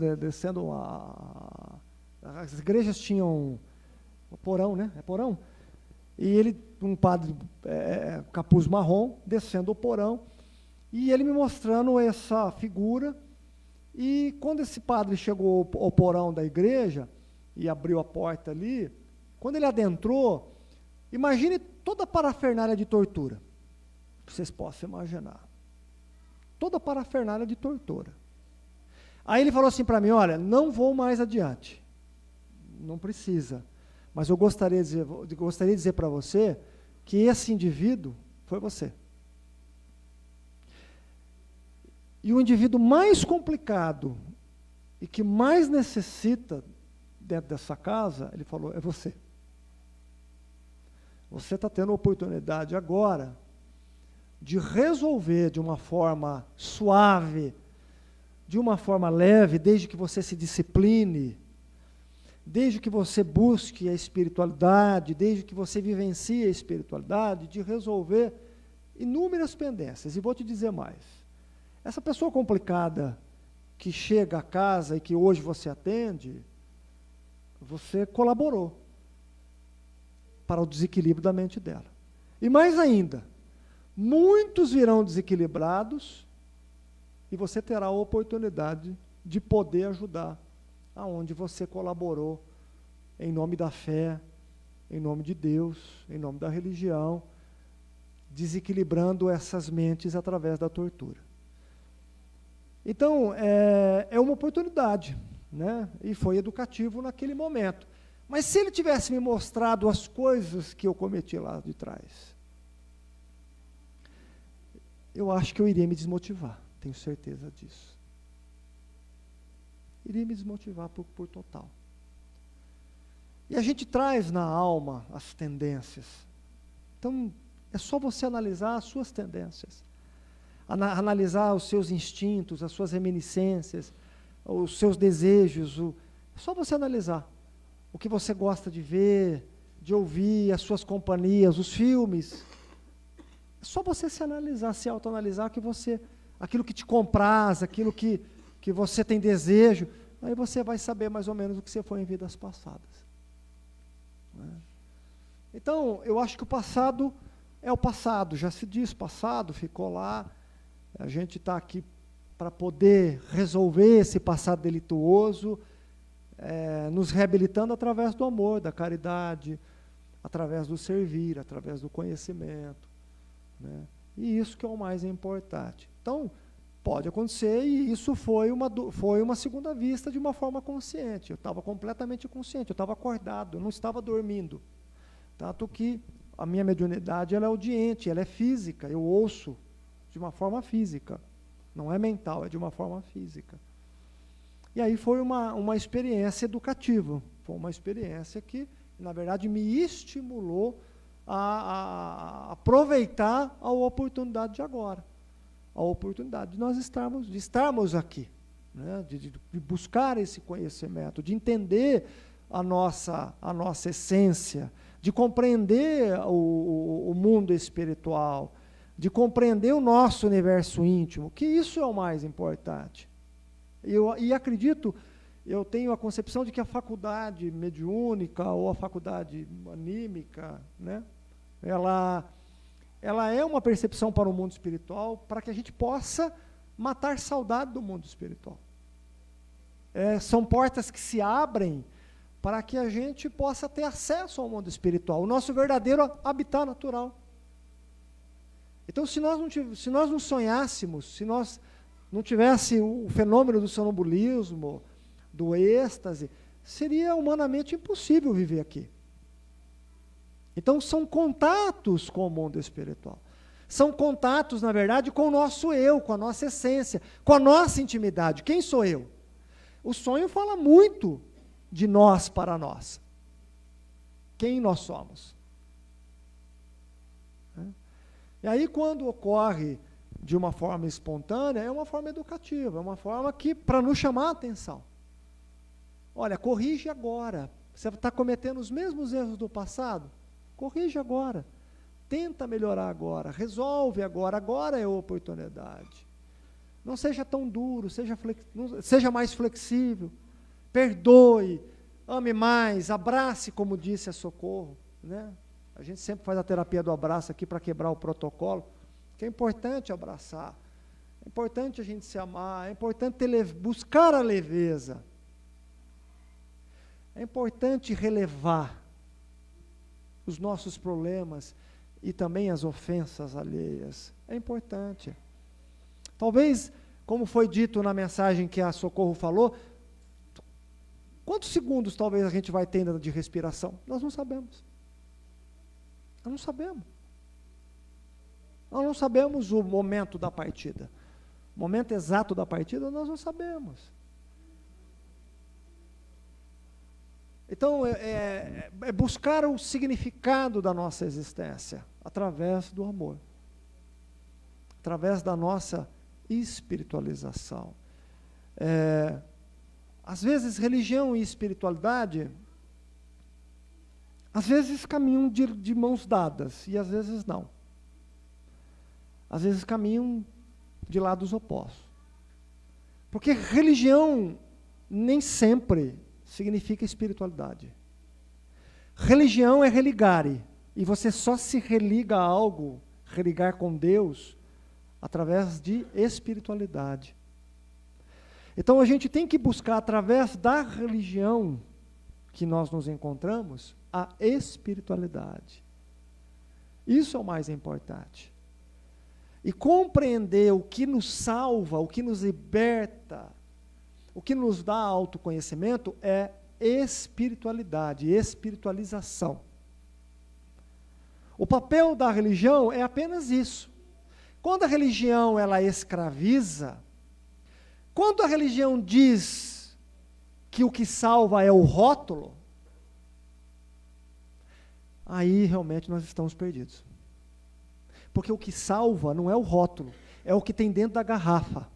as igrejas tinham porão, né? É porão? E um padre capuz marrom, descendo o porão, e ele me mostrando essa figura, e quando esse padre chegou ao porão da igreja, e abriu a porta ali, quando ele adentrou, imagine toda a parafernália de tortura, que vocês possam imaginar. Toda a parafernália de tortura. Aí ele falou assim para mim, olha, não vou mais adiante, não precisa, mas eu gostaria de dizer para você que esse indivíduo foi você. E o indivíduo mais complicado e que mais necessita dentro dessa casa, ele falou, é você. Você está tendo a oportunidade agora de resolver de uma forma suave, de uma forma leve, desde que você se discipline, desde que você busque a espiritualidade, desde que você vivencie a espiritualidade, de resolver inúmeras pendências. E vou te dizer mais. Essa pessoa complicada que chega a casa e que hoje você atende, você colaborou para o desequilíbrio da mente dela. E mais ainda, muitos virão desequilibrados e você terá a oportunidade de poder ajudar aonde você colaborou em nome da fé, em nome de Deus, em nome da religião, desequilibrando essas mentes através da tortura. Então, é uma oportunidade, né? E foi educativo naquele momento. Mas se ele tivesse me mostrado as coisas que eu cometi lá de trás, eu acho que eu iria me desmotivar, tenho certeza disso. Iria me desmotivar por total. E a gente traz na alma as tendências. Então, é só você analisar as suas tendências. Analisar os seus instintos, as suas reminiscências, os seus desejos. É só você analisar o que você gosta de ver, de ouvir, as suas companhias, os filmes. É só você se analisar, se autoanalisar, aquilo que te compraz, aquilo que você tem desejo, aí você vai saber mais ou menos o que você foi em vidas passadas. Né? Então, eu acho que o passado é o passado, já se diz passado, ficou lá, a gente está aqui para poder resolver esse passado delituoso, nos reabilitando através do amor, da caridade, através do servir, através do conhecimento. Né? E isso que é o mais importante. Então, pode acontecer, e isso foi uma segunda vista de uma forma consciente. Eu estava completamente consciente, eu estava acordado, eu não estava dormindo. Tanto que a minha mediunidade ela é audiente, ela é física, eu ouço de uma forma física. Não é mental, é de uma forma física. E aí foi uma experiência educativa, foi uma experiência que, na verdade, me estimulou a aproveitar a oportunidade de agora. A oportunidade de nós estarmos aqui, né? de buscar esse conhecimento, de entender a nossa essência, de compreender o mundo espiritual, de compreender o nosso universo íntimo, que isso é o mais importante. E acredito, eu tenho a concepção de que a faculdade mediúnica ou a faculdade anímica, né, ela é uma percepção para o mundo espiritual, para que a gente possa matar saudade do mundo espiritual. São portas que se abrem para que a gente possa ter acesso ao mundo espiritual, o nosso verdadeiro habitat natural. Então, se nós não sonhássemos, se nós não tivesse o fenômeno do sonambulismo, do êxtase, seria humanamente impossível viver aqui. Então, são contatos com o mundo espiritual. São contatos, na verdade, com o nosso eu, com a nossa essência, com a nossa intimidade. Quem sou eu? O sonho fala muito de nós para nós. Quem nós somos? E aí, quando ocorre de uma forma espontânea, é uma forma educativa, é uma forma que, para nos chamar a atenção. Olha, corrige agora. Você está cometendo os mesmos erros do passado? Corrige agora. Tenta melhorar agora. Resolve agora. Agora é a oportunidade. Não seja tão duro, seja mais flexível. Perdoe, ame mais, abrace, como disse a Socorro, né? A gente sempre faz a terapia do abraço aqui para quebrar o protocolo, que é importante abraçar, é importante a gente se amar, é importante buscar a leveza, é importante relevar os nossos problemas e também as ofensas alheias, é importante. Talvez, como foi dito na mensagem que a Socorro falou, quantos segundos talvez a gente vai ter de respiração? Nós não sabemos. Nós não sabemos. Nós não sabemos o momento da partida. O momento exato da partida, nós não sabemos. Então, é buscar o significado da nossa existência através do amor. Através da nossa espiritualização. Às vezes, religião e espiritualidade, às vezes caminham de mãos dadas, e às vezes não. Às vezes caminham de lados opostos. Porque religião nem sempre significa espiritualidade. Religião é religare, e você só se religa a algo, religar com Deus, através de espiritualidade. Então a gente tem que buscar, através da religião que nós nos encontramos, a espiritualidade. Isso é o mais importante. E compreender o que nos salva, o que nos liberta, o que nos dá autoconhecimento é espiritualidade, espiritualização. O papel da religião é apenas isso. Quando a religião ela escraviza, quando a religião diz que o que salva é o rótulo, aí realmente nós estamos perdidos. Porque o que salva não é o rótulo, é o que tem dentro da garrafa,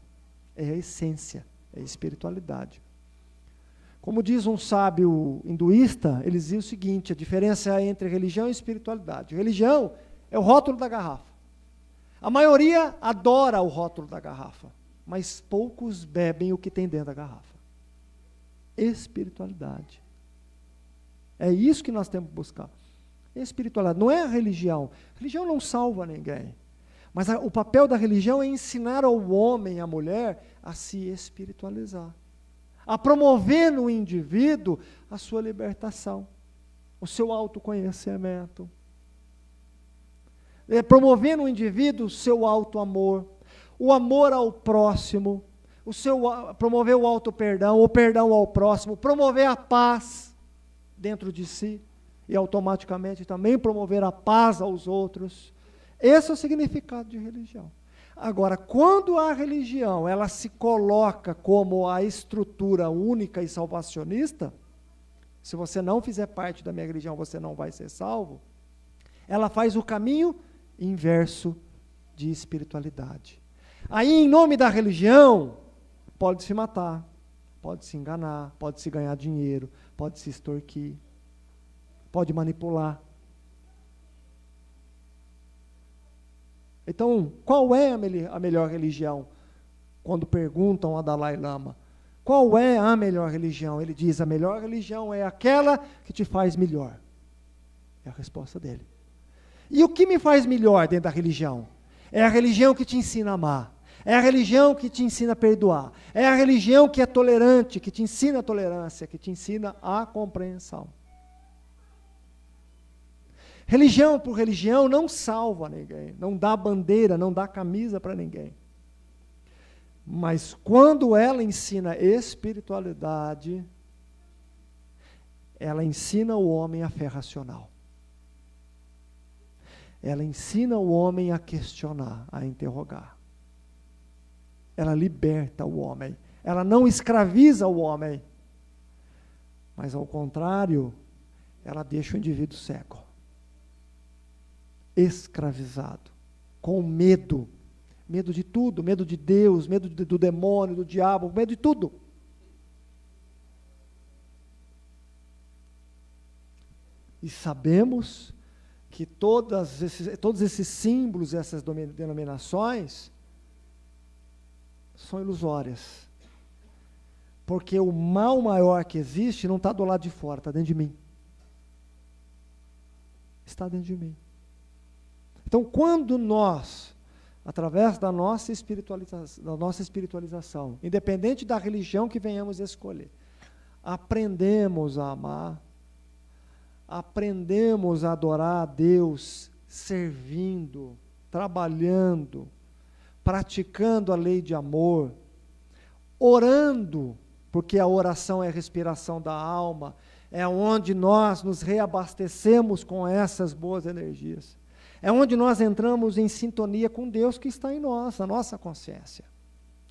é a essência, é a espiritualidade. Como diz um sábio hinduísta, ele dizia o seguinte: a diferença entre religião e espiritualidade. Religião é o rótulo da garrafa. A maioria adora o rótulo da garrafa, mas poucos bebem o que tem dentro da garrafa. Espiritualidade. É isso que nós temos que buscar. Espiritualidade. Não é a religião. A religião não salva ninguém. Mas o papel da religião é ensinar ao homem e à mulher a se espiritualizar. A promover no indivíduo a sua libertação, o seu autoconhecimento. Promover no indivíduo o seu auto-amor, o amor ao próximo, promover o auto-perdão, o perdão ao próximo, promover a paz dentro de si e automaticamente também promover a paz aos outros. Esse é o significado de religião. Agora, quando a religião ela se coloca como a estrutura única e salvacionista, se você não fizer parte da minha religião, você não vai ser salvo, ela faz o caminho inverso de espiritualidade. Aí, em nome da religião, pode se matar, pode se enganar, pode se ganhar dinheiro, pode se extorquir, pode manipular. Então, qual é a melhor religião? Quando perguntam a Dalai Lama, qual é a melhor religião? Ele diz, a melhor religião é aquela que te faz melhor. É a resposta dele. E o que me faz melhor dentro da religião? É a religião que te ensina a amar. É a religião que te ensina a perdoar. É a religião que é tolerante, que te ensina a tolerância, que te ensina a compreensão. Religião por religião não salva ninguém, não dá bandeira, não dá camisa para ninguém. Mas quando ela ensina espiritualidade, ela ensina o homem a fé racional. Ela ensina o homem a questionar, a interrogar. Ela liberta o homem. Ela não escraviza o homem. Mas, ao contrário, ela deixa o indivíduo cego. Escravizado, com medo. Medo de tudo, medo de Deus, medo do demônio, do diabo, medo de tudo. E sabemos que todos esses símbolos, essas denominações, são ilusórias. Porque o mal maior que existe não está do lado de fora, está dentro de mim. Está dentro de mim. Então, quando nós, através da nossa espiritualização, independente da religião que venhamos escolher, aprendemos a amar, aprendemos a adorar a Deus, servindo, trabalhando, praticando a lei de amor, orando, porque a oração é a respiração da alma, é onde nós nos reabastecemos com essas boas energias. É onde nós entramos em sintonia com Deus que está em nós, a nossa consciência.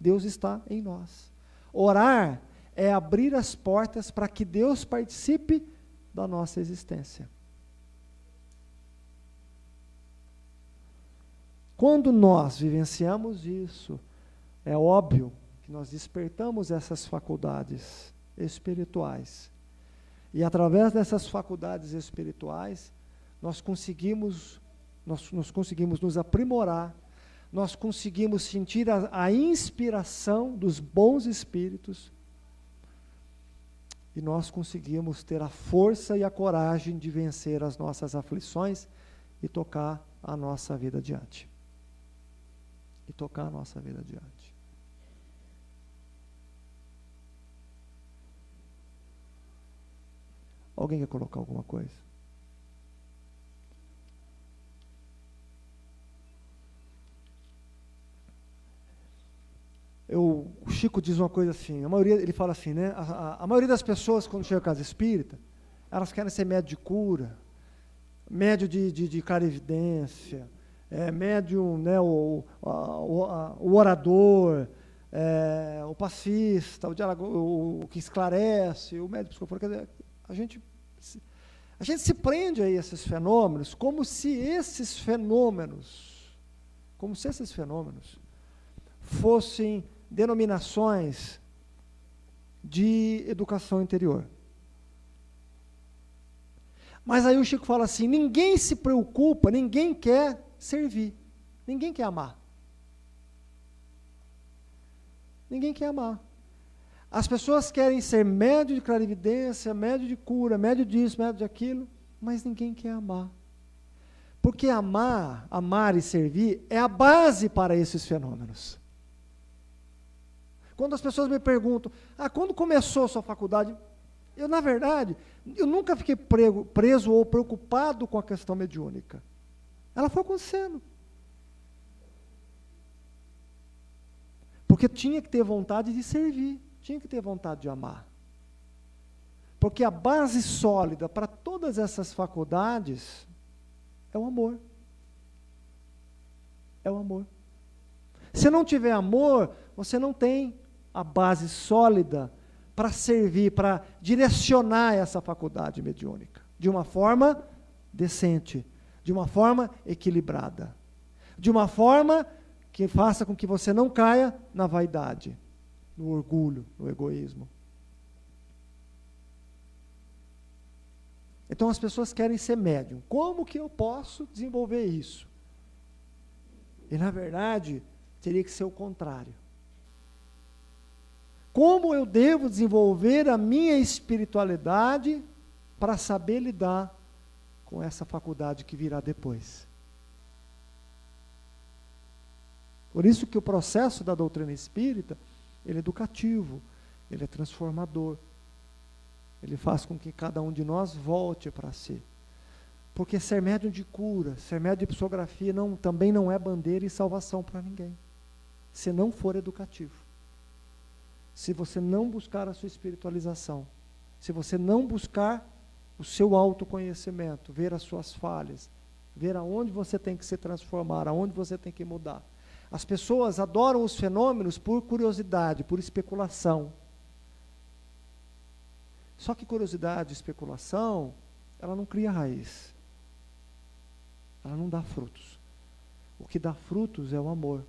Deus está em nós. Orar é abrir as portas para que Deus participe da nossa existência. Quando nós vivenciamos isso, é óbvio que nós despertamos essas faculdades espirituais. E através dessas faculdades espirituais, nós conseguimos nos aprimorar, nós conseguimos sentir a inspiração dos bons espíritos, e nós conseguimos ter a força e a coragem de vencer as nossas aflições e tocar a nossa vida adiante. E tocar a nossa vida adiante. Alguém quer colocar alguma coisa? O Chico diz uma coisa assim, ele fala assim, né? A maioria das pessoas, quando chega à casa espírita, elas querem ser médium de cura, médium de clarividência, médium, né, o orador, o passista, o que esclarece, o médium psicofônico. Quer dizer, a gente se prende a esses fenômenos como se esses fenômenos fossem denominações de educação interior. Mas aí o Chico fala assim, ninguém se preocupa, ninguém quer servir, ninguém quer amar. Ninguém quer amar. As pessoas querem ser médio de clarividência, médio de cura, médio disso, médio de aquilo, mas ninguém quer amar. Porque amar e servir é a base para esses fenômenos. Quando as pessoas me perguntam, quando começou a sua faculdade? Na verdade, eu nunca fiquei preso ou preocupado com a questão mediúnica. Ela foi acontecendo. Porque tinha que ter vontade de servir, tinha que ter vontade de amar. Porque a base sólida para todas essas faculdades é o amor. É o amor. Se não tiver amor, você não tem a base sólida para servir, para direcionar essa faculdade mediúnica, de uma forma decente, de uma forma equilibrada, de uma forma que faça com que você não caia na vaidade, no orgulho, no egoísmo. Então as pessoas querem ser médium. Como que eu posso desenvolver isso? E na verdade, teria que ser o contrário. Como eu devo desenvolver a minha espiritualidade para saber lidar com essa faculdade que virá depois? Por isso que o processo da doutrina espírita, ele é educativo, ele é transformador. Ele faz com que cada um de nós volte para si. Porque ser médium de cura, ser médium de psicografia também não é bandeira e salvação para ninguém. Se não for educativo. Se você não buscar a sua espiritualização, se você não buscar o seu autoconhecimento, ver as suas falhas, ver aonde você tem que se transformar, aonde você tem que mudar. As pessoas adoram os fenômenos por curiosidade, por especulação. Só que curiosidade, especulação, ela não cria raiz. Ela não dá frutos. O que dá frutos é o amor.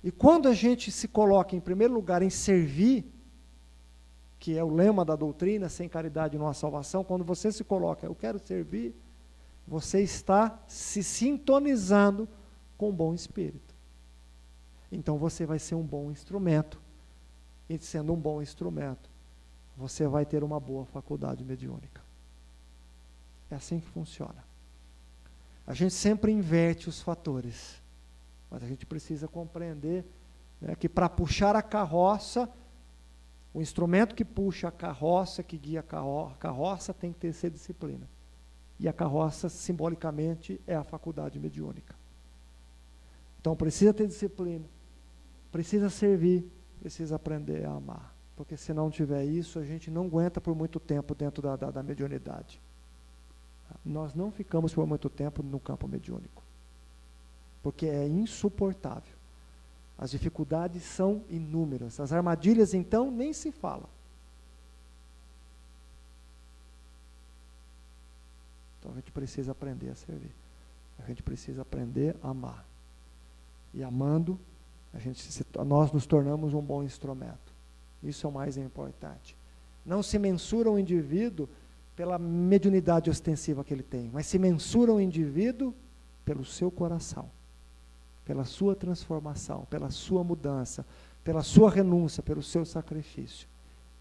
E quando a gente se coloca em primeiro lugar em servir, que é o lema da doutrina, sem caridade não há salvação, quando você se coloca, eu quero servir, você está se sintonizando com o bom espírito. Então você vai ser um bom instrumento. E sendo um bom instrumento, você vai ter uma boa faculdade mediúnica. É assim que funciona. A gente sempre inverte os fatores. Mas a gente precisa compreender, né, que para puxar a carroça, o instrumento que puxa a carroça, que guia a carroça, tem que ser disciplina. E a carroça, simbolicamente, é a faculdade mediúnica. Então precisa ter disciplina, precisa servir, precisa aprender a amar. Porque se não tiver isso, a gente não aguenta por muito tempo dentro da mediunidade. Nós não ficamos por muito tempo no campo mediúnico. Porque é insuportável. As dificuldades são inúmeras. As armadilhas, então, nem se fala. Então a gente precisa aprender a servir. A gente precisa aprender a amar. E amando, nós nos tornamos um bom instrumento. Isso é o mais importante. Não se mensura um indivíduo pela mediunidade ostensiva que ele tem, mas se mensura um indivíduo pelo seu coração, pela sua transformação, pela sua mudança, pela sua renúncia, pelo seu sacrifício.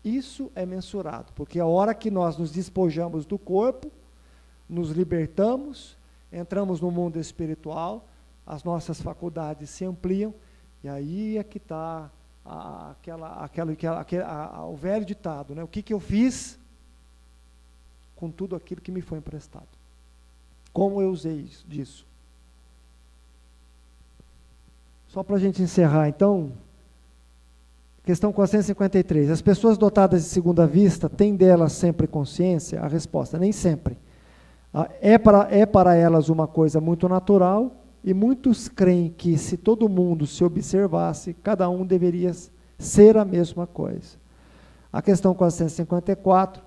Isso é mensurado, porque a hora que nós nos despojamos do corpo, nos libertamos, entramos no mundo espiritual, as nossas faculdades se ampliam, e aí é que está o velho ditado, né? O que eu fiz com tudo aquilo que me foi emprestado? Como eu usei disso? Só para a gente encerrar, então, questão 453. As pessoas dotadas de segunda vista têm delas sempre consciência? A resposta, nem sempre. É para elas uma coisa muito natural, e muitos creem que se todo mundo se observasse, cada um deveria ser a mesma coisa. A questão 454.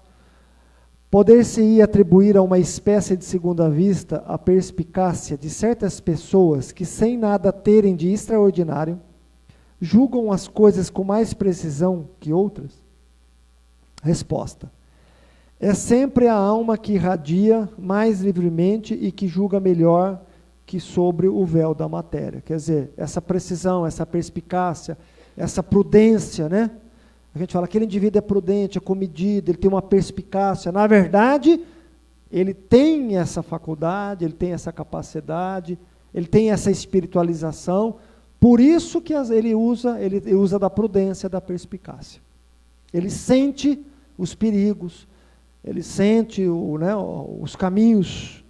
Poder-se-ia atribuir a uma espécie de segunda vista a perspicácia de certas pessoas que, sem nada terem de extraordinário, julgam as coisas com mais precisão que outras? Resposta. É sempre a alma que irradia mais livremente e que julga melhor que sobre o véu da matéria. Quer dizer, essa precisão, essa perspicácia, essa prudência, né? A gente fala, aquele indivíduo é prudente, é comedido, ele tem uma perspicácia. Na verdade, ele tem essa faculdade, ele tem essa capacidade, ele tem essa espiritualização. Por isso que ele usa da prudência, da perspicácia. Ele sente os perigos, ele sente os caminhos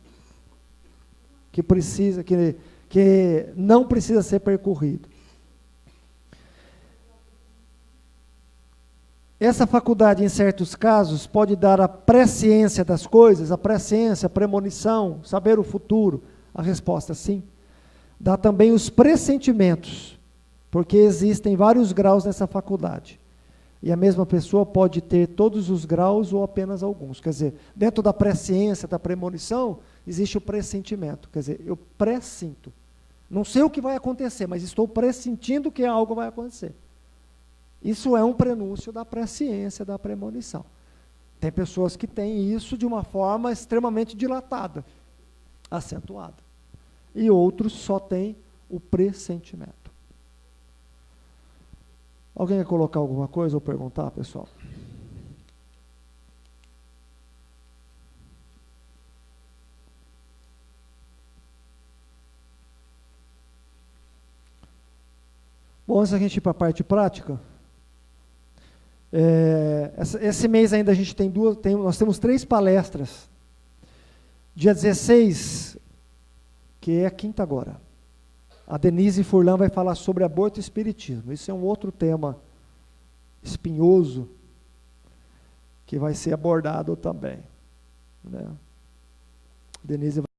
que não precisa ser percorrido. Essa faculdade, em certos casos, pode dar a presciência das coisas, a presciência, a premonição, saber o futuro. A resposta é sim. Dá também os pressentimentos, porque existem vários graus nessa faculdade. E a mesma pessoa pode ter todos os graus ou apenas alguns. Quer dizer, dentro da presciência, da premonição, existe o pressentimento. Quer dizer, eu pressinto. Não sei o que vai acontecer, mas estou pressentindo que algo vai acontecer. Isso é um prenúncio da presciência, da premonição. Tem pessoas que têm isso de uma forma extremamente dilatada, acentuada. E outros só têm o pressentimento. Alguém quer colocar alguma coisa ou perguntar, pessoal? Bom, antes da gente ir para a parte prática, esse mês ainda a gente nós temos 3 palestras. Dia 16, que é a quinta agora, a Denise Furlan vai falar sobre aborto e espiritismo. Isso é um outro tema espinhoso que vai ser abordado também, né? Denise